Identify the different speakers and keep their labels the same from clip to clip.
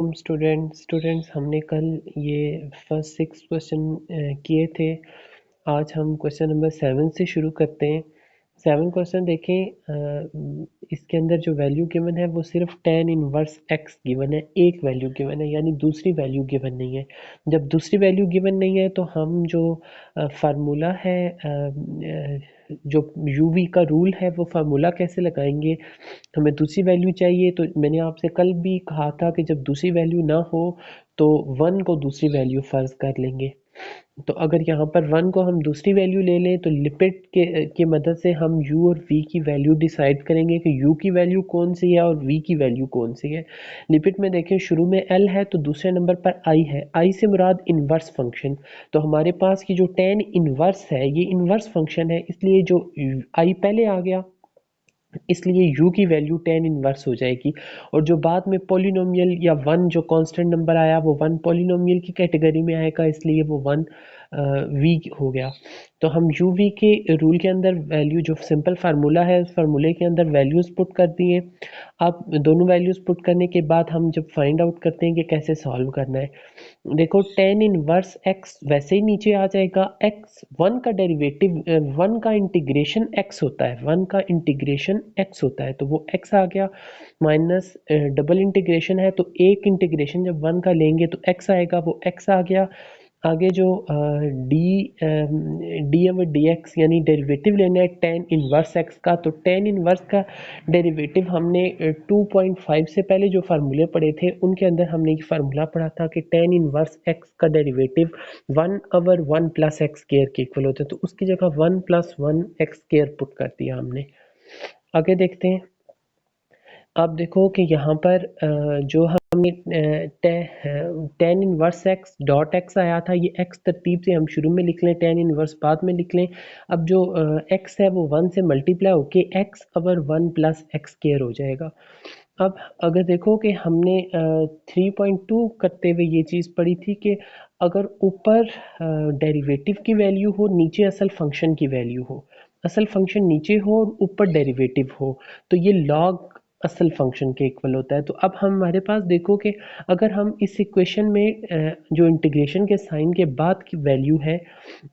Speaker 1: Students हमने कल ये फर्स्ट 6 क्वेश्चन किए थे। आज हम क्वेश्चन नंबर 7 से शुरू करते हैं। 7 क्वेश्चन देखें। इसके अंदर जो वैल्यू गिवन है वो सिर्फ tan इनवर्स x गिवन है, एक वैल्यू गिवन है, यानी दूसरी वैल्यू गिवन नहीं है। जब दूसरी वैल्यू गिवन नहीं है तो हम जो फार्मूला है, जो uv का रूल है, वो फार्मूला कैसे लगाएंगे। हमें दूसरी वैल्यू चाहिए, तो मैंने आपसे कल भी कहा था कि जब दूसरी वैल्यू ना हो तो 1 को दूसरी वैल्यू फ़र्ज़ कर लेंगे। तो अगर यहाँ पर 1 को हम दूसरी वैल्यू ले लें तो लिमिट के मदद से हम u और v की वैल्यू डिसाइड करेंगे कि u की वैल्यू कौन सी है और v की वैल्यू कौन सी है। लिमिट में देखें, शुरू में l है तो दूसरे नंबर पर i है। i से मुराद इन्वर्स फंक्शन, तो हमारे पास की जो tan इन्वर्स है ये इन्वर्स फंक्शन है, इसलिए जो i पहले आ गया, इसलिए u की वैल्यू tan इनवर्स हो जाएगी। और जो बाद में पोलिनोमियल या 1 जो कांस्टेंट नंबर आया वो 1 पोलिनोमियल की कैटेगरी में आएगा, इसलिए वो 1 v हो गया। तो हम u v के रूल के अंदर वैल्यू, जो सिंपल फार्मूला है, उस फार्मूले के अंदर वैल्यूज़ पुट कर दिए। अब दोनों वैल्यूज़ पुट करने के बाद हम जब फाइंड आउट करते हैं कि कैसे सॉल्व करना है, देखो tan इनवर्स x वैसे ही नीचे आ जाएगा। x 1 का डेरिवेटिव, 1 का इंटीग्रेशन x होता है, 1 का इंटीग्रेशन x होता है, तो वो x आ गया। माइनस डबल इंटीग्रेशन है तो एक इंटीग्रेशन जब 1 का लेंगे तो x आएगा, वो x आ गया। आगे जो डी ओवर डी एक्स यानी डेरिवेटिव लेना है tan इनवर्स x का, तो tan इनवर्स का डेरिवेटिव हमने 2.5 से पहले जो फार्मूले पढ़े थे उनके अंदर हमने ये फार्मूला पढ़ा था कि tan इनवर्स x का derivative 1 over 1 plus x square के इक्वल होता है, तो उसकी जगह 1 प्लस 1 एक्स स्क्वायर पुट कर दिया हमने। आगे देखते हैं। अब देखो कि यहाँ पर जो हमने tan inverse x dot x आया था, ये x तरतीब से हम शुरू में लिख लें, tan इनवर्स बाद में लिख लें। अब जो x है वो 1 से मल्टीप्लाई होके x over 1 plus x square हो जाएगा। अब अगर देखो कि हमने 3.2 करते हुए ये चीज़ पढ़ी थी कि अगर ऊपर डेरिवेटिव की वैल्यू हो, नीचे असल फंक्शन की वैल्यू हो, असल फंक्शन नीचे हो और ऊपर डेरिवेटिव हो, तो ये लॉग असल फंक्शन के इक्वल होता है। तो अब हमारे पास देखो कि अगर हम इस इक्वेशन में जो इंटीग्रेशन के साइन के बाद की वैल्यू है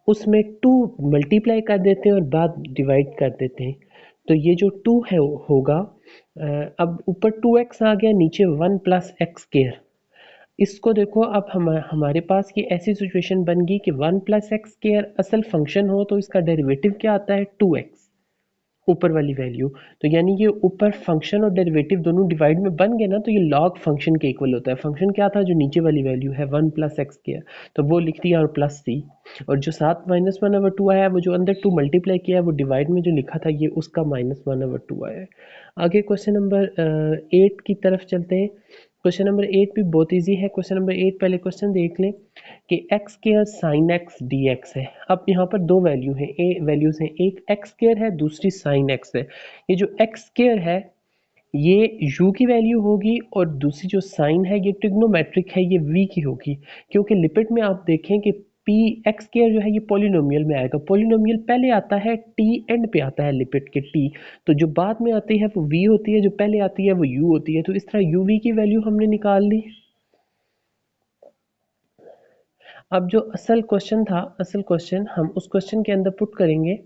Speaker 1: उसमें 2 मल्टीप्लाई कर देते हैं और बाद डिवाइड कर देते हैं, तो ये जो 2 है होगा, अब ऊपर 2x आ गया, नीचे 1 प्लस एक्स स्क्वायर। इसको देखो, अब हमारे पास की ऐसी सिचुएशन बन गई कि 1 प्लस एक्स स्क्वायर असल फंक्शन हो तो इसका डेरिवेटिव क्या आता है, 2x, ऊपर वाली वैल्यू। तो यानी ये ऊपर फंक्शन और डेरिवेटिव दोनों डिवाइड में बन गए ना, तो ये लॉग फंक्शन के इक्वल होता है। फंक्शन क्या था, जो नीचे वाली वैल्यू है 1 प्लस एक्स स्क्वायर, तो वो लिख दिया और प्लस सी। और जो साथ माइनस 1 ओवर 2 आया है, वो जो अंदर 2 मल्टीप्लाई किया है, वो डिवाइड में जो लिखा था ये उसका माइनस 1 ओवर 2 आया है। आगे क्वेश्चन नंबर 8 की तरफ चलते हैं। क्वेश्चन नंबर 8 भी बहुत ईजी है। क्वेश्चन नंबर 8 पहले क्वेश्चन देख लें कि x square sine x D x है। अब यहाँ पर दो वैल्यू है, वैल्यूज हैं, एक एक्स स्क्वायर है, दूसरी साइन एक्स है। ये जो एक्स स्क्वायर है ये u की वैल्यू होगी और दूसरी जो साइन है ये ट्रिग्नोमेट्रिक है, ये v की होगी। क्योंकि लिमिट में आप देखें कि p एक्स स्क्वायर जो है ये पोलिनोमियल में आएगा, पोलिनोमियल पहले आता है t एंड पे आता है लिमिट के t, तो जो बाद में आती है वो v होती है, जो पहले आती है वो u होती है। तो इस तरह u v की वैल्यू हमने निकाल ली। अब जो असल क्वेश्चन था, असल क्वेश्चन हम उस क्वेश्चन के अंदर पुट करेंगे,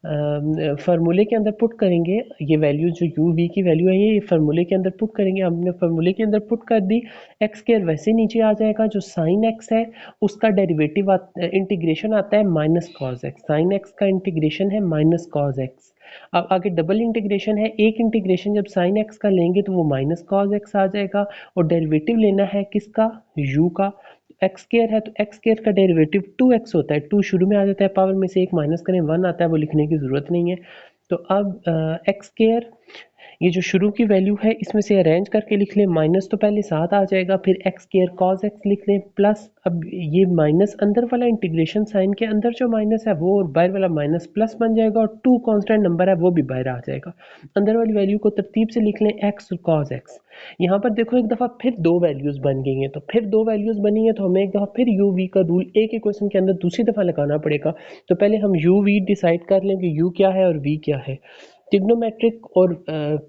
Speaker 1: फार्मूले के अंदर पुट करेंगे। ये वैल्यू जो u v की वैल्यू है ये फार्मूले के अंदर पुट करेंगे। हमने फार्मूले के अंदर पुट कर दी, एक्स स्क्वायर वैसे नीचे आ जाएगा, जो साइन एक्स है उसका डेरिवेटिव इंटीग्रेशन आता है minus cos x, sine x का इंटीग्रेशन है माइनस कॉज एक्स। अब आगे डबल इंटीग्रेशन है, एक इंटीग्रेशन जब साइन एक्स का लेंगे तो वो माइनस कॉज एक्स आ जाएगा, और डेरिवेटिव लेना है किसका, u का। एक्स स्क्वायर है तो एक्स स्क्वायर का डेरिवेटिव 2x होता है, 2 शुरू में आ जाता है, पावर में से एक माइनस करें 1 आता है, वो लिखने की ज़रूरत नहीं है। तो अब एक्स स्क्वायर, ये जो शुरू की वैल्यू है इसमें से अरेंज करके लिख लें, माइनस तो पहले साथ आ जाएगा, फिर एक्स स्क्वायर कॉस एक्स लिख लें, प्लस अब ये माइनस अंदर वाला इंटीग्रेशन साइन के अंदर जो माइनस है वो और बाहर वाला माइनस प्लस बन जाएगा, और 2 कांस्टेंट नंबर है वो भी बाहर आ जाएगा। अंदर वाली वैल्यू को तरतीब से लिख लें, एक्स और कॉस एक्स। यहाँ पर देखो एक दफ़ा फिर दो वैल्यूज़ बन गई हैं, तो फिर दो वैल्यूज़ बनी है तो हमें एक दफ़ा फिर यू वी का रूल एक ही क्वेश्चन के अंदर दूसरी दफ़ा लगाना पड़ेगा। तो पहले हम यू वी डिसाइड कर लें कि यू क्या है और वी क्या है। ट्रिग्नोमेट्रिक और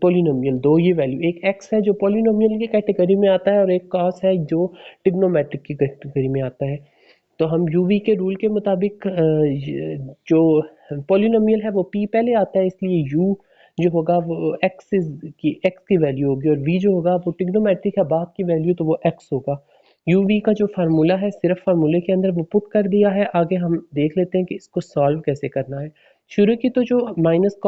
Speaker 1: पॉलिनोमियल, दो ये वैल्यू, एक एक्स है जो पॉलिनोमियल की कैटेगरी में आता है और एक कॉस है जो ट्रिग्नोमेट्रिक की कैटेगरी में आता है। तो हम यूवी के रूल के मुताबिक जो पॉलिनोमियल है वो पी पहले आता है, इसलिए यू जो होगा वो एक्स की वैल्यू होगी, और वी जो होगा वो ट्रिग्नोमेट्रिक है, बाद की वैल्यू तो वो एक्स होगा। यू वी का जो फार्मूला है सिर्फ फार्मूले के अंदर वो पुट कर दिया है। आगे हम देख लेते हैं कि इसको सॉल्व कैसे करना है। शुरू की तो जो minus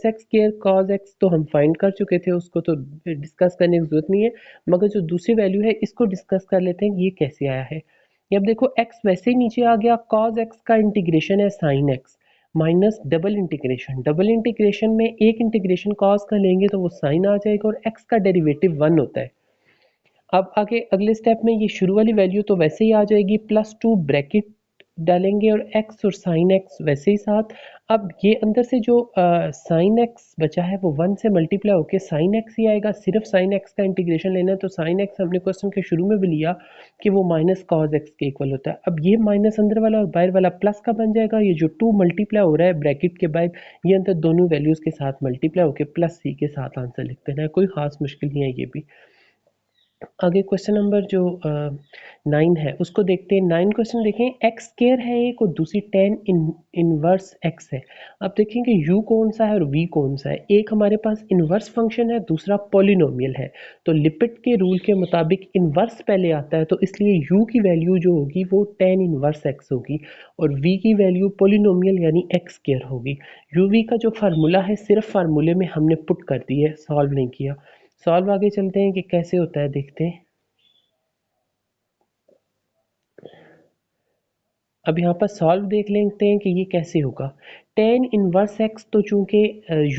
Speaker 1: x square cos x तो हम फाइंड कर चुके थे, उसको तो डिस्कस करने की जरूरत नहीं है। मगर जो दूसरी वैल्यू है इसको डिस्कस कर लेते हैं, ये कैसे आया है। ये अब देखो एक्स वैसे ही नीचे आ गया, कॉज एक्स का इंटीग्रेशन है sine x minus double integration में एक इंटीग्रेशन कॉज का लेंगे तो वो साइन आ जाएगा, और एक्स का डेरिवेटिव 1 होता है। अब आगे अगले स्टेप में ये शुरू वाली वैल्यू तो वैसे ही आ जाएगी, +2 ब्रैकेट डालेंगे और x और साइन x वैसे ही साथ। अब ये अंदर से जो साइन x बचा है वो 1 से मल्टीप्लाई होकर साइन x ही आएगा। सिर्फ साइन x का इंटीग्रेशन लेना है, तो साइन x हमने क्वेश्चन के शुरू में भी लिया कि वो माइनस कॉज x के इक्वल होता है। अब ये माइनस अंदर वाला और बाहर वाला प्लस का बन जाएगा। ये जो 2 मल्टीप्लाई हो रहा है ब्रैकेट के बाद, ये अंदर दोनों वैल्यूज के साथ मल्टीप्लाई होकर प्लस सी के साथ आंसर लिखते हैं, कोई खास मुश्किल नहीं है ये भी। आगे क्वेश्चन नंबर जो 9 है उसको देखते हैं। 9 क्वेश्चन देखें, एक्स स्केयर है एक और दूसरी टेन इनवर्स एक्स है। अब देखेंगे यू कौन सा है और वी कौन सा है। एक हमारे पास इनवर्स फंक्शन है, दूसरा पॉलिनोमियल है। तो लिपिट के रूल के मुताबिक इनवर्स पहले आता है, तो इसलिए यू की वैल्यू जो होगी वो टेन इनवर्स एक्स होगी और वी की वैल्यू पॉलिनोमियल यानी एक्स स्केयर होगी। यू वी का जो फार्मूला है सिर्फ फार्मूले में हमने पुट कर दी है, सॉल्व नहीं किया। सॉल्व आगे चलते हैं कि कैसे होता है, देखते हैं। अब यहाँ पर सॉल्व देख लेते हैं कि ये कैसे होगा। टेन इनवर्स एक्स तो चूंकि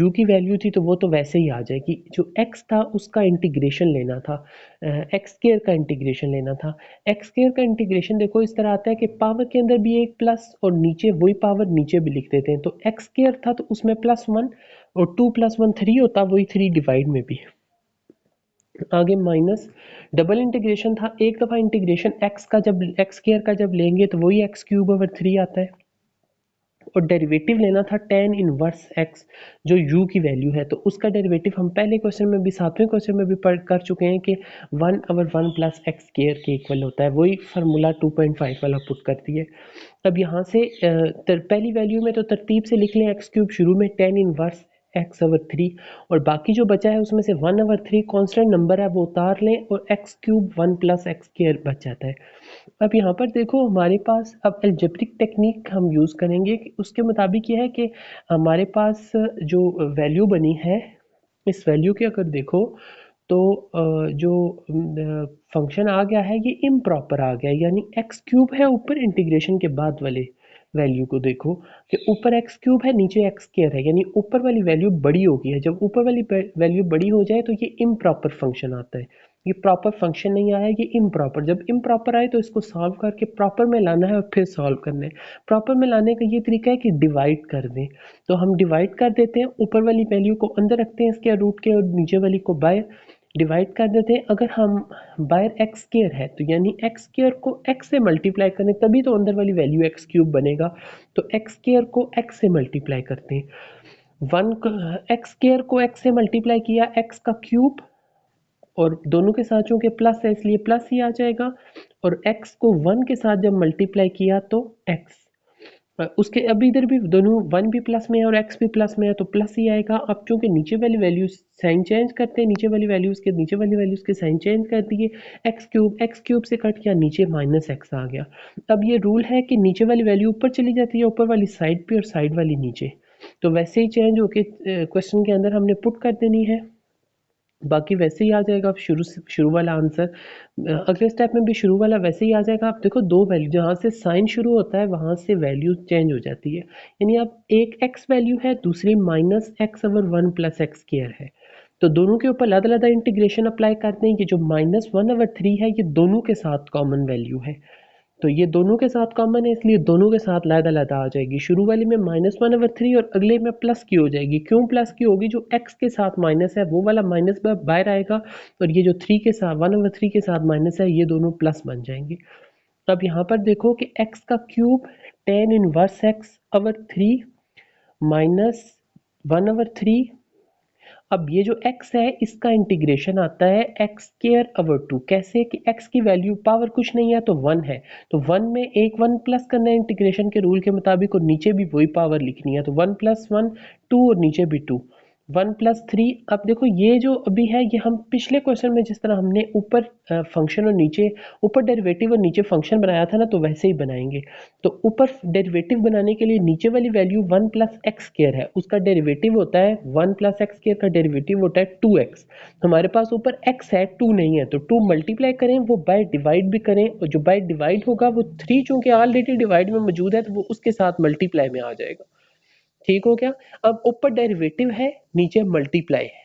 Speaker 1: यू की वैल्यू थी तो वो तो वैसे ही आ जाएगी। जो एक्स था उसका इंटीग्रेशन लेना था, एक्स स्केयर का इंटीग्रेशन लेना था। एक्स स्केयर का इंटीग्रेशन देखो इस तरह आता है कि पावर के अंदर भी एक प्लस और नीचे वही पावर नीचे भी लिख देते हैं। तो एक्स स्केयर था तो उसमें +1 और 2 + 1 3 होता, वही 3 डिवाइड में भी। आगे माइनस डबल इंटीग्रेशन था, एक दफ़ा इंटीग्रेशन एक्स का जब एक्स स्केयर का जब लेंगे तो वही x³/3 आता है। और डेरिवेटिव लेना था टेन इनवर्स एक्स जो u की वैल्यू है, तो उसका डेरिवेटिव हम पहले क्वेश्चन में भी सातवें क्वेश्चन में भी पढ़ कर चुके हैं कि 1/1 + एक्स स्केयर के इक्वल होता है। वही फार्मूला 2.5 वाला पुट कर दिए। अब यहाँ से पहली वैल्यू में तो तरतीब से लिख लें, x³ शुरू में टेन इनवर्स x/3 और बाकी जो बचा है उसमें से 1/3 कांस्टेंट नंबर है वो उतार लें और x³ 1 + एक्स स्केयर बच जाता है। अब यहाँ पर देखो हमारे पास अब अलजेब्रिक टेक्निक हम यूज़ करेंगे कि उसके मुताबिक ये है कि हमारे पास जो वैल्यू बनी है, इस वैल्यू के अगर देखो तो जो फंक्शन आ गया है ये इम्प्रॉपर आ गया है, यानी x³ है ऊपर इंटीग्रेशन के बाद वाले वैल्यू को देखो कि ऊपर x³ है नीचे एक्स स्केयर है, यानी ऊपर वाली वैल्यू बड़ी हो गई है। जब ऊपर वाली वैल्यू बड़ी हो जाए तो ये इम्प्रॉपर फंक्शन आता है। ये प्रॉपर फंक्शन नहीं आया, ये इम्प्रॉपर। जब इम्प्रॉपर आए तो इसको सॉल्व करके प्रॉपर में लाना है और फिर सॉल्व करना है। प्रॉपर में लाने का ये तरीका है कि डिवाइड कर दें। तो हम डिवाइड कर देते हैं, ऊपर वाली वैल्यू को अंदर रखते हैं इसके रूट के और नीचे वाली को बाहर डिवाइड कर देते हैं। अगर हम बाहर एक्स स्केयर है तो यानी एक्स स्केयर को एक्स से मल्टीप्लाई करें तभी तो अंदर वाली वैल्यू x³ बनेगा। तो एक्स स्केयर को एक्स से मल्टीप्लाई करते हैं। एक्स स्केयर को एक्स से मल्टीप्लाई किया, एक्स का क्यूब, और दोनों के साथ चूंकि प्लस है इसलिए प्लस ही आ जाएगा। और x को 1 के साथ जब मल्टीप्लाई किया तो x, उसके अब इधर भी दोनों 1 भी प्लस में है और x भी प्लस में है तो प्लस ही आएगा। अब चूंकि नीचे वाली वैल्यू साइन चेंज करते हैं, नीचे वाली वैल्यूज के साइन चेंज कर दिए। x³ से कट किया, नीचे -x आ गया। अब ये रूल है कि नीचे वाली वैल्यू ऊपर चली जाती है, ऊपर वाली साइड पे और साइड वाली नीचे, तो वैसे ही चेंज होके क्वेश्चन के अंदर हमने पुट कर देनी है, बाकी वैसे ही आ जाएगा। अब शुरू वाला आंसर अगले स्टेप में भी शुरू वाला वैसे ही आ जाएगा। आप देखो दो वैल्यू जहाँ से साइन शुरू होता है वहाँ से वैल्यू चेंज हो जाती है, यानी अब एक x वैल्यू है दूसरी -x/1 + एक्स स्केयर है। तो दोनों के ऊपर अलग अलग इंटीग्रेशन अप्लाई करते हैं कि जो -1/3 है ये दोनों के साथ कॉमन वैल्यू है। तो ये दोनों के साथ कॉमन है इसलिए दोनों के साथ लहदा आ जाएगी। शुरू वाले में -1/3 और अगले में प्लस की हो जाएगी। क्यों प्लस की होगी, जो x के साथ माइनस है वो वाला माइनस बाहर आएगा और ये जो 3 के साथ 1/3 के साथ माइनस है ये दोनों प्लस बन जाएंगे। अब यहाँ पर देखो कि x का क्यूब टेन इनवर्स x/3 -1/3। अब ये जो x है इसका इंटीग्रेशन आता है x²/2। कैसे कि x की वैल्यू पावर कुछ नहीं है तो 1 है, तो 1 में एक 1 प्लस करना है इंटीग्रेशन के रूल के मुताबिक, और नीचे भी वही पावर लिखनी है, तो 1 + 1 2 और नीचे भी 2, 1 + 3। अब देखो ये जो अभी है ये हम पिछले क्वेश्चन में जिस तरह हमने ऊपर फंक्शन और नीचे, ऊपर डेरिवेटिव और नीचे फंक्शन बनाया था ना, तो वैसे ही बनाएंगे। तो ऊपर डेरिवेटिव बनाने के लिए नीचे वाली वैल्यू 1 + x² है, उसका डेरिवेटिव होता है 1 + x² का डेरिवेटिव होता है 2x। हमारे पास ऊपर x है, 2 नहीं है, तो 2 मल्टीप्लाई करें, वो बाय डिवाइड भी करें, और जो बाय डिवाइड होगा वो 3 चूंकि ऑलरेडी डिवाइड में मौजूद है तो वो उसके साथ मल्टीप्लाई में आ जाएगा। ठीक हो गया। अब ऊपर डेरिवेटिव है, नीचे मल्टीप्लाई है,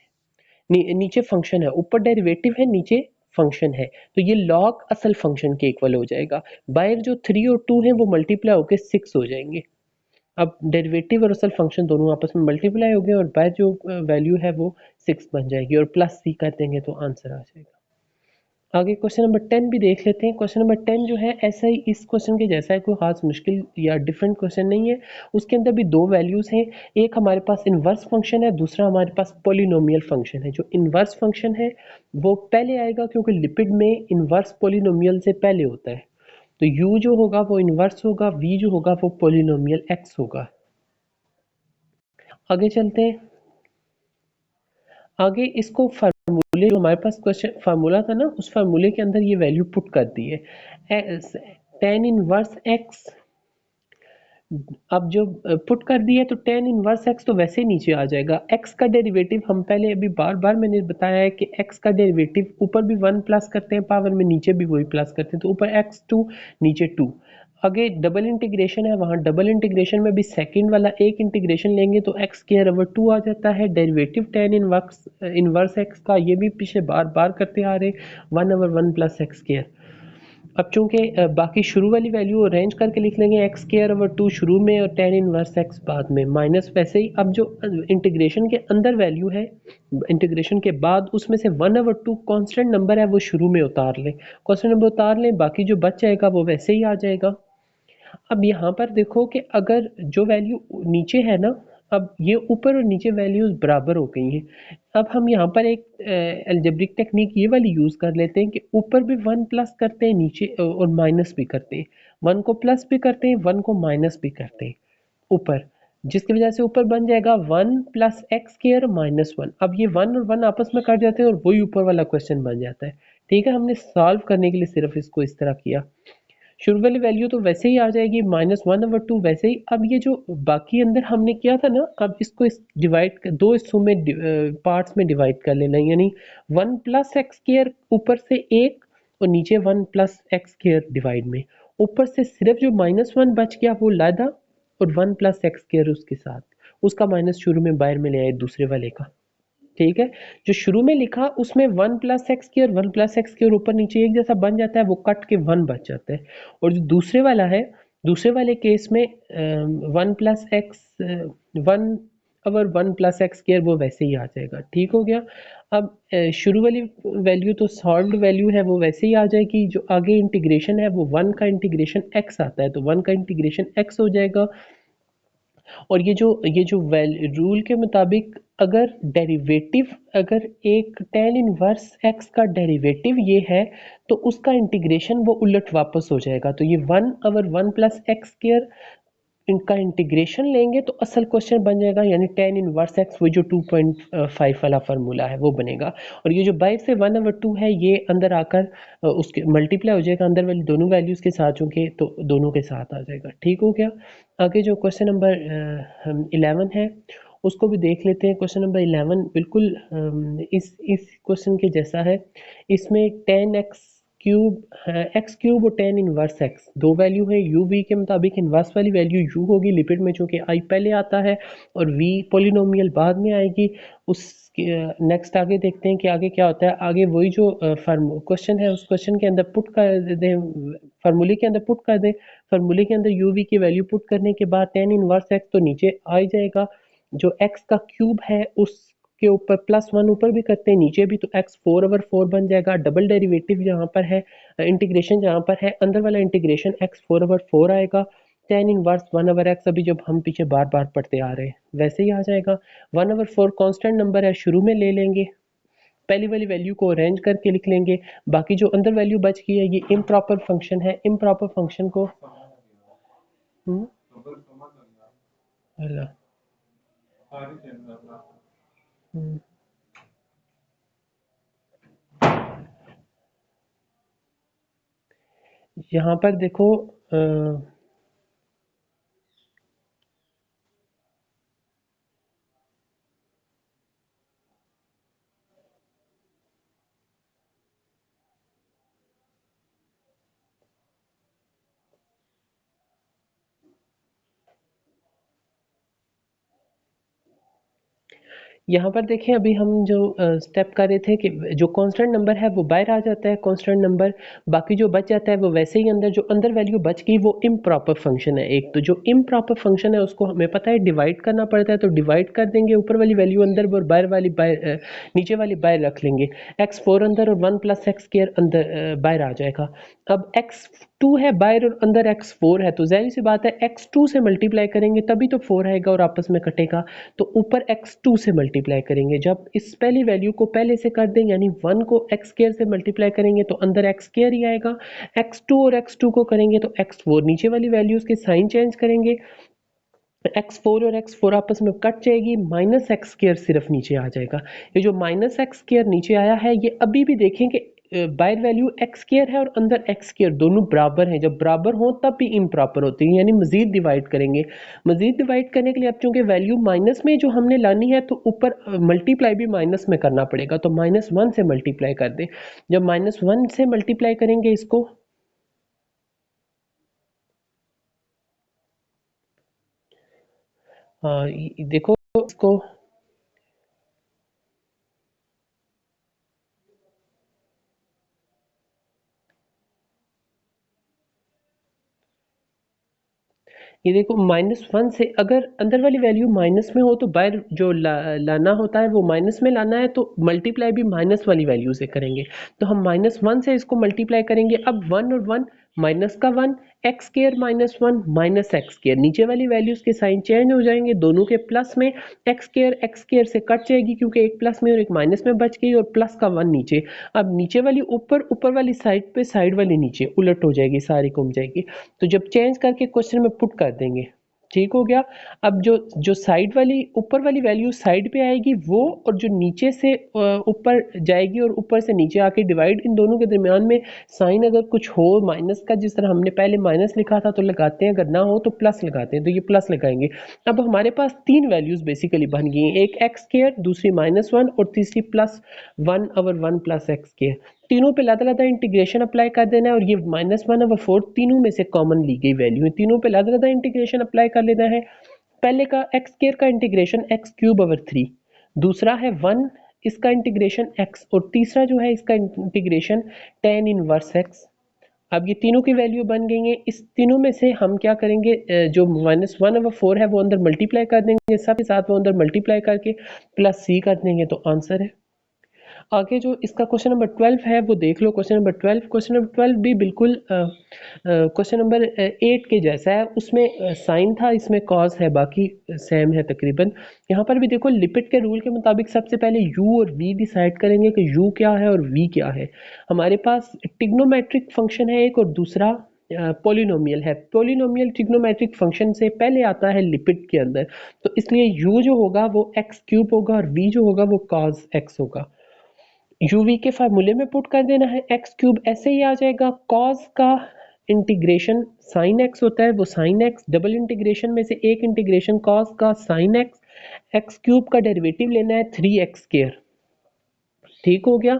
Speaker 1: नीचे फंक्शन है, ऊपर डेरिवेटिव है, नीचे फंक्शन है, तो ये लॉग असल फंक्शन के इक्वल हो जाएगा। बाहर जो 3 और 2 है वो मल्टीप्लाई होकर 6 हो जाएंगे। अब डेरिवेटिव और असल फंक्शन दोनों आपस में मल्टीप्लाई हो गए और बाहर जो वैल्यू है वो 6 बन जाएगी, और प्लस c कर देंगे तो आंसर आ जाएगा। आगे क्वेश्चन नंबर 10 भी देख लेते हैं। क्वेश्चन नंबर 10 जो है ऐसा ही इस क्वेश्चन के जैसा है, कोई खास मुश्किल या डिफरेंट क्वेश्चन नहीं है। उसके अंदर भी दो वैल्यूज हैं, एक हमारे पास इनवर्स फंक्शन है, दूसरा हमारे पास पॉलिनोमियल फंक्शन है। जो इनवर्स फंक्शन है वो पहले आएगा क्योंकि लिपिड में इनवर्स पॉलिनोमियल से पहले होता है, तो u जो होगा वो इनवर्स होगा, v जो होगा वो पॉलिनोमियल x होगा। आगे चलते हैं। आगे इसको फार्मूले, जो हमारे पास क्वेश्चन फार्मूला था ना, उस फार्मूले के अंदर ये वैल्यू पुट कर दी है, tan इनवर्स x। अब जो पुट कर दी है तो tan इनवर्स x तो वैसे नीचे आ जाएगा। x का डेरिवेटिव हम पहले अभी बार बार मैंने बताया है कि x का डेरिवेटिव ऊपर भी 1 प्लस करते हैं पावर में, नीचे भी वही प्लस करते हैं, तो ऊपर x2 नीचे 2। आगे डबल इंटीग्रेशन है, वहाँ डबल इंटीग्रेशन में भी सेकंड वाला एक इंटीग्रेशन लेंगे तो x²/2 आ जाता है। डेरिवेटिव tan इनवर्स x का ये भी पीछे बार बार करते आ रहे, 1/1 + x²। अब चूंकि बाकी शुरू वाली वैल्यू अरेंज करके लिख लेंगे, x²/2 शुरू में और tan इनवर्स x बाद में, माइनस वैसे ही। अब जो इंटीग्रेशन के अंदर वैल्यू है इंटीग्रेशन के बाद, उसमें से 1/2 कांस्टेंट नंबर है वो शुरू में उतार लें, कांस्टेंट नंबर उतार लें, बाकी जो बच जाएगा वो वैसे ही आ जाएगा। अब यहाँ पर देखो कि अगर जो वैल्यू नीचे है ना, अब ये ऊपर और नीचे वैल्यूज बराबर हो गई हैं। अब हम यहाँ पर एक अलजेब्रिक टेक्निक ये वाली यूज कर लेते हैं कि ऊपर भी 1 प्लस करते हैं, नीचे और माइनस भी करते हैं, 1 को प्लस भी करते हैं, 1 को माइनस भी करते हैं ऊपर, जिसकी वजह से ऊपर बन जाएगा 1 + x² -1। अब ये 1 और 1 आपस में कट जाते हैं और वही ऊपर वाला क्वेश्चन बन जाता है। ठीक है, हमने सॉल्व करने के लिए सिर्फ इसको इस तरह किया। शुरू वाली वैल्यू तो वैसे ही आ जाएगी, -1/2 वैसे ही। अब ये जो बाकी अंदर हमने किया था ना, अब इसको इस डिवाइड दो हिस्सों में पार्ट्स में डिवाइड कर लेना, यानी 1 + x² ऊपर से एक और नीचे 1 + x² डिवाइड में, ऊपर से सिर्फ जो -1 बच गया वो लादा और 1 + x² उसके साथ, उसका माइनस शुरू में बाहर में ले आए दूसरे वाले का। ठीक है, जो शुरू में लिखा उसमें 1 + x² और 1 + x² ऊपर नीचे एक जैसा बन जाता है, वो कट के 1 बच जाता है। और जो दूसरे वाला है, दूसरे वाले केस में 1 + x 1 और 1 + x² वो वैसे ही आ जाएगा। ठीक हो गया। अब शुरू वाली वैल्यू तो सॉल्व्ड वैल्यू है वो वैसे ही आ जाएगी, जो आगे इंटीग्रेशन है वो 1 का इंटीग्रेशन x आता है, तो 1 का इंटीग्रेशन x हो जाएगा। और ये जो रूल के मुताबिक अगर डेरिवेटिव, अगर एक tan इनवर्स x का डेरिवेटिव ये है तो उसका इंटीग्रेशन वो उलट वापस हो जाएगा, तो ये 1/1 + x² इनका इंटीग्रेशन लेंगे तो असल क्वेश्चन बन जाएगा, यानी tan इनवर्स x, वही जो 2.5 वाला फार्मूला है वो बनेगा। और ये जो बाहर से 1/2 है ये अंदर आकर उसके मल्टीप्लाई हो जाएगा अंदर वाली दोनों वैल्यूज के साथ, चूंकि तो दोनों के साथ आ जाएगा। ठीक हो गया। आगे जो क्वेश्चन नंबर 11 है उसको भी देख लेते हैं। क्वेश्चन नंबर 11 बिल्कुल इस क्वेश्चन के जैसा है। इसमें tan x³ और tan इनवर्स x दो वैल्यू है। u v के मुताबिक इनवर्स वाली वैल्यू u होगी लिपिड में, चूंकि i पहले आता है और v पॉलिनोमियल बाद में आएगी। उस नेक्स्ट आगे देखते हैं कि आगे क्या होता है। आगे वही जो क्वेश्चन है उस क्वेश्चन के अंदर पुट कर दें, फार्मूले के अंदर पुट कर दें। फार्मूले के अंदर u v की वैल्यू पुट करने के बाद tan इनवर्स x तो नीचे आ जाएगा, जो x का क्यूब है उसके ऊपर +1 ऊपर भी करते हैं नीचे भी, तो x 4/4 बन जाएगा। डबल डेरिवेटिव यहाँ पर है, इंटीग्रेशन जहाँ पर है अंदर वाला इंटीग्रेशन x 4/4 आएगा। tan इनवर्स 1/x, अभी जब हम पीछे बार बार पढ़ते आ रहे हैं वैसे ही आ जाएगा। 1/4 कांस्टेंट नंबर है, शुरू में ले लेंगे, पहली वाली वैल्यू को अरेंज करके लिख लेंगे, बाकी जो अंदर वैल्यू बच गई है ये इम्प्रॉपर फंक्शन है, इम्प्रॉपर फंक्शन को अल्लाह यहाँ पर देखो यहाँ पर देखें, अभी हम जो स्टेप कर रहे थे कि जो कांस्टेंट नंबर है वो बाहर आ जाता है कांस्टेंट नंबर, बाकी जो बच जाता है वो वैसे ही अंदर, जो अंदर वैल्यू बच गई वो इम्प्रॉपर फंक्शन है एक, तो जो इम्प्रॉपर फंक्शन है उसको हमें पता है डिवाइड करना पड़ता है, तो डिवाइड कर देंगे, ऊपर वाली वैल्यू अंदर और बाहर वाली बाहर, नीचे वाली बाहर रख लेंगे, x4 अंदर और 1 + x² अंदर बाहर आ जाएगा। अब x2 है बाहर और अंदर x4 है, तो जाहिर सी बात है x2 से मल्टीप्लाई करेंगे तभी तो 4 आएगा और आपस में कटेगा, तो ऊपर x2 से मल्टीप्लाई करेंगे। जब इस पहली वैल्यू को पहले से कर दें यानी 1 को x² से मल्टीप्लाई करेंगे तो अंदर x² ही आएगा, x2 और x2 को करेंगे तो x4, नीचे वाली वैल्यूज के साइन चेंज करेंगे, x4 और x4 आपस में कट जाएगी, -x² सिर्फ नीचे आ जाएगा। ये जो -x² नीचे आया है ये अभी भी देखें कि बाहर वैल्यू x² है और अंदर x² दोनों बराबर हैं, जब बराबर हो तब भी इम्प्रॉपर होती है, यानी मजीद डिवाइड करेंगे। मजीद डिवाइड करने के लिए अब चूंकि वैल्यू माइनस में जो हमने लानी है तो ऊपर मल्टीप्लाई भी माइनस में करना पड़ेगा, तो -1 से मल्टीप्लाई कर दें। जब -1 से मल्टीप्लाई करेंगे इसको, देखो इसको, ये देखो -1 से अगर अंदर वाली वैल्यू माइनस में हो तो बाहर जो लाना होता है वो माइनस में लाना है, तो मल्टीप्लाई भी माइनस वाली वैल्यू से करेंगे, तो हम -1 से इसको मल्टीप्लाई करेंगे। अब 1 और 1 माइनस का 1, x² -1 -x², नीचे वाली वैल्यूज के साइन चेंज हो जाएंगे, दोनों के प्लस में, x² से कट जाएगी क्योंकि एक प्लस में और एक माइनस में बच गई, और प्लस का 1 नीचे। अब नीचे वाली ऊपर, ऊपर वाली साइड पे साइड वाली नीचे, उलट हो जाएगी, सारी घूम जाएगी, तो जब चेंज करके क्वेश्चन में पुट कर देंगे, ठीक हो गया। अब जो जो साइड वाली ऊपर वाली वैल्यू साइड पे आएगी वो, और जो नीचे से ऊपर जाएगी और ऊपर से नीचे आके डिवाइड, इन दोनों के दरमियान में साइन अगर कुछ हो माइनस का, जिस तरह हमने पहले माइनस लिखा था तो लगाते हैं, अगर ना हो तो प्लस लगाते हैं, तो ये प्लस लगाएंगे। अब हमारे पास तीन वैल्यूज बेसिकली बन गई हैं, एक x², दूसरी -1 और तीसरी +1/1 + x², तीनों पे लादा इंटीग्रेशन अप्लाई कर देना है, और ये -1/4 तीनों में से कॉमन ली गई वैल्यू है, तीनों पे लादा इंटीग्रेशन अप्लाई कर लेना है। पहले का x² का इंटीग्रेशन x³/3, दूसरा है 1, इसका इंटीग्रेशन x, और तीसरा जो है इसका इंटीग्रेशन tan इनवर्स x। अब ये तीनों की वैल्यू बन गई है, इस तीनों में से हम क्या करेंगे, जो -1/4 है वो अंदर मल्टीप्लाई कर देंगे, सब के साथ वो अंदर मल्टीप्लाई करके प्लस c कर देंगे, तो आंसर है। आगे जो इसका क्वेश्चन नंबर 12 है वो देख लो, क्वेश्चन नंबर 12, क्वेश्चन नंबर 12 भी बिल्कुल क्वेश्चन नंबर 8 के जैसा है, उसमें साइन था, इसमें कॉस है, बाकी सेम है तकरीबन। यहाँ पर भी देखो लिपिट के रूल के मुताबिक सबसे पहले u और v डिसाइड करेंगे कि u क्या है और v क्या है। हमारे पास ट्रिग्नोमेट्रिक फंक्शन है एक, और दूसरा पोलिनोमियल है। पोलिनोमियल ट्रिग्नोमेट्रिक फंक्शन से पहले आता है लिपिट के अंदर, तो इसलिए u जो होगा वो x³ होगा और v जो होगा वो cos x होगा। यूवी के फार्मूले में पुट कर देना है, x³ ऐसे ही आ जाएगा, cos का इंटीग्रेशन sin x होता है, वो sin x, डबल इंटीग्रेशन में से एक इंटीग्रेशन cos का sin x, x³ का डेरिवेटिव लेना है 3x², ठीक हो गया।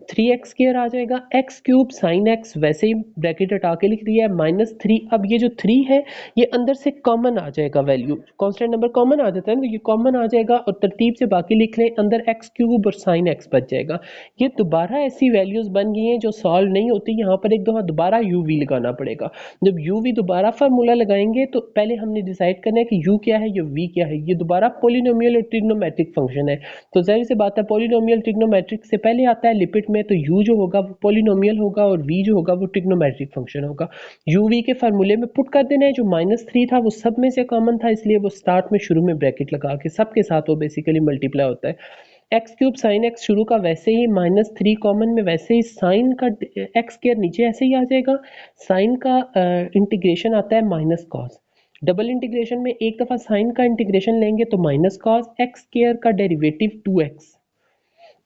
Speaker 1: 3x² आ जाएगा, x³ sin x वैसे ही ब्रैकेट हटा के लिख दिया है, -3। अब ये जो 3 है ये अंदर से कॉमन आ जाएगा, वैल्यू कांस्टेंट नंबर कॉमन आ जाता है ना, तो ये कॉमन आ जाएगा और तरतीब से बाकी लिख लें, अंदर x³ और sin x बच जाएगा। ये दोबारा ऐसी वैल्यूज बन गई हैं जो सॉल्व नहीं होती, यहाँ पर एक दफ़ा दोबारा uv लगाना पड़ेगा। जब uv दोबारा फार्मूला लगाएंगे तो पहले हमने डिसाइड करना है कि u क्या है, ये v क्या है। ये दोबारा पोलिनोमियल और ट्रिग्नोमेट्रिक फंक्शन है, तो जाहिर सी बात है पोलिनोमियल ट्रिग्नोमेट्रिक से पहले आता है लिपिट में, तो u जो होगा वो पोलिनोमियल होगा और v जो होगा वो ट्रिग्नोमेट्रिक फंक्शन होगा। u v के फार्मूले में पुट कर देना है, जो -3 था वो सब में से कॉमन था, इसलिए वो स्टार्ट में शुरू में ब्रैकेट लगा के सबके साथ वो बेसिकली मल्टीप्लाई होता है। एक्स क्यूब साइन एक्स शुरू का वैसे ही, -3 कॉमन में, वैसे ही साइन का एक्स स्क्वायर नीचे ऐसे ही आ जाएगा। साइन का इंटीग्रेशन आता है माइनस कॉस। डबल इंटीग्रेशन में एक दफ़ा साइन का इंटीग्रेशन लेंगे तो माइनस कॉस, एक्स स्क्वायर का डेरिवेटिव 2x।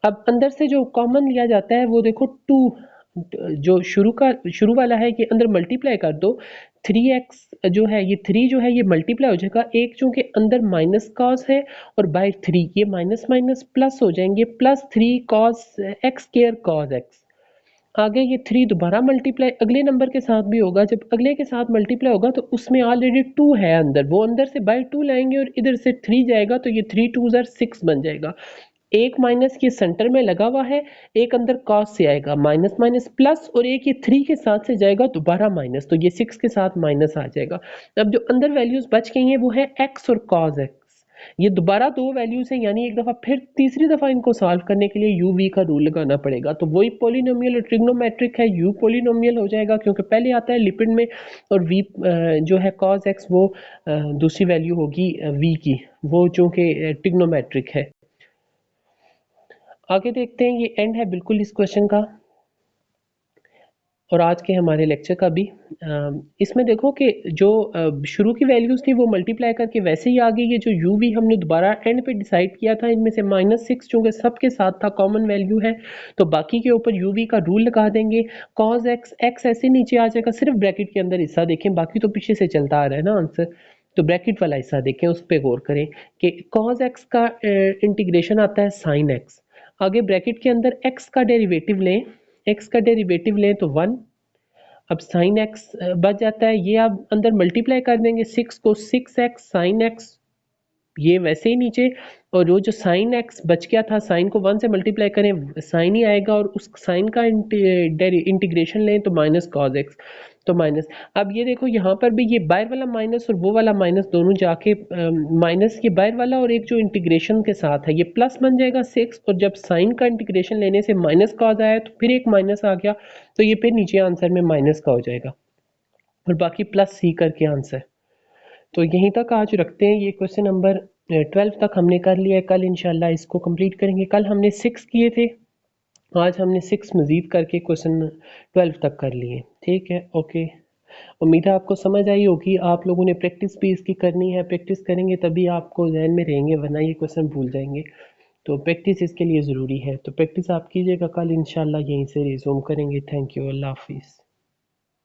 Speaker 1: अब अंदर से जो कॉमन लिया जाता है वो देखो 2, जो शुरू वाला है ये अंदर मल्टीप्लाई कर दो, 3x जो है ये 3 जो है ये मल्टीप्लाई हो जाएगा, एक चूंकि अंदर माइनस कॉस है और बाय 3 ये माइनस माइनस प्लस हो जाएंगे, +3 cos x square cos x. आगे ये 3 दोबारा मल्टीप्लाई अगले नंबर के साथ भी होगा, जब अगले के साथ मल्टीप्लाई होगा तो उसमें ऑलरेडी 2 है अंदर, वो अंदर से बाय 2 लाएंगे और इधर से 3 जाएगा तो ये 3 2 6 बन जाएगा। एक माइनस ये सेंटर में लगा हुआ है, एक अंदर कॉस से आएगा माइनस माइनस प्लस, और एक ये 3 के साथ से जाएगा दोबारा माइनस, तो ये 6 के साथ माइनस आ जाएगा। अब जो अंदर वैल्यूज बच गई हैं वो है x और cos x। ये दोबारा दो वैल्यूज हैं, यानी एक दफा फिर तीसरी दफा इनको सॉल्व करने के लिए यू वी का रूल लगाना पड़ेगा, तो वही पोलिनोमियल और ट्रिग्नोमेट्रिक है, यू पोलिनोमियल हो जाएगा क्योंकि पहले आता है लिपिड में, और वी जो है cos x वो दूसरी वैल्यू होगी v की, वो चूंकि ट्रिग्नोमेट्रिक है। आगे देखते हैं, ये एंड है बिल्कुल इस क्वेश्चन का और आज के हमारे लेक्चर का भी। इसमें देखो कि जो शुरू की वैल्यूज थी वो मल्टीप्लाई करके वैसे ही आ गई, ये जो यू वी हमने दोबारा एंड पे डिसाइड किया था, इनमें से -6 चूंकि सबके साथ था कॉमन वैल्यू है, तो बाकी के ऊपर यू वी का रूल लगा देंगे। cos x, x ऐसे नीचे आ जाएगा, सिर्फ ब्रैकेट के अंदर हिस्सा देखें, बाकी तो पीछे से चलता आ रहा है ना आंसर, तो ब्रैकेट वाला हिस्सा देखें, उस पर गौर करें कि cos x का इंटीग्रेशन आता है sin x। आगे ब्रैकेट के अंदर x का डेरिवेटिव लें, x का डेरिवेटिव लें तो 1, अब साइन एक्स बच जाता है, ये आप अंदर मल्टीप्लाई कर देंगे 6 को, 6x साइन एक्स, ये वैसे ही नीचे, और जो साइन एक्स बच गया था साइन को 1 से मल्टीप्लाई करें साइन ही आएगा, और उस साइन का इंटीग्रेशन लें तो माइनस कॉस एक्स, तो माइनस। अब ये देखो यहाँ पर भी ये बाहर वाला माइनस और वो वाला माइनस दोनों जाके माइनस, ये बाहर वाला और एक जो इंटीग्रेशन के साथ है ये प्लस बन जाएगा 6, और जब साइन का इंटीग्रेशन लेने से माइनस कॉस आया तो फिर एक माइनस आ गया, तो ये फिर नीचे आंसर में माइनस का हो जाएगा और बाकी प्लस सी करके आंसर। तो यहीं तक आज रखते हैं, ये क्वेश्चन नंबर 12 तक हमने कर लिया है, कल इंशाल्लाह इसको कंप्लीट करेंगे। कल हमने 6 किए थे, आज हमने 6 मज़ीद करके क्वेश्चन 12 तक कर लिए। ठीक है, ओके, उम्मीद है आपको समझ आई होगी। आप लोगों ने प्रैक्टिस भी इसकी करनी है, प्रैक्टिस करेंगे तभी आपको जहन में रहेंगे, वरना ये क्वेश्चन भूल जाएंगे, तो प्रैक्टिस इसके लिए ज़रूरी है। तो प्रैक्टिस आप कीजिएगा, कल इंशाल्लाह यहीं से रिज्यूम करेंगे। थैंक यू, अल्लाह हाफिज़।